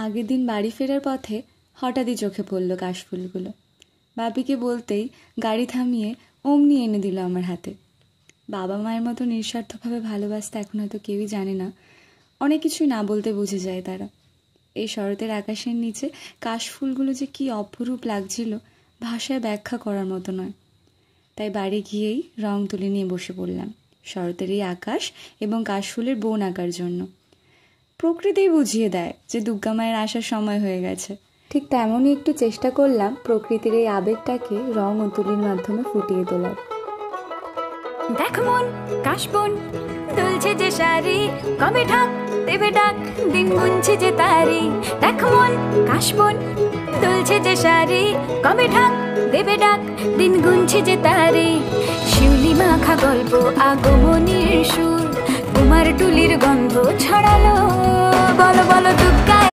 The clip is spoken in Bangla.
আগের দিন বাড়ি ফেরার পথে হঠাৎই চোখে পড়ল কাশফুলগুলো। বাপিকে বলতেই গাড়ি থামিয়ে অমনি এনে দিল আমার হাতে। বাবা মায়ের মতো নিঃস্বার্থভাবে ভালোবাসতে এখন হয়তো কেউই জানে না। অনেক কিছুই না বলতে বুঝে যায় তারা। এই শরতের আকাশের নিচে কাশফুলগুলো যে কি অপরূপ লাগছিল ভাষায় ব্যাখ্যা করার মতো নয়। তাই বাড়ি গিয়েই রং তুলি নিয়ে বসে পড়লাম শরতের এই আকাশ এবং কাশফুলের বন আঁকার জন্য। প্রকৃতিই বুঝিয়ে দেয় যে দুর্গা মায়ের আসার সময় হয়ে গেছে। ঠিক তেমনই একটু চেষ্টা করলাম প্রকৃতির এই আবেগটাকে রং ও তুলির মাধ্যমে ফুটিয়ে তোলার। দেখ মন কাশবন দুলছে যে শাড়ি, কবে ঢাক দেবে ডাক দিন গুনছে যে তারি। দেখ মন কাশবন দুলছে যে শাড়ি, কবে ঢাক দেবে ডাক দিন গুনছে যে তারি। শিউলি মাখা গল্প আগমনীর সুর, কুমার টুলির গন্ধ ছড়ালো, বলো বলো দুর্গা।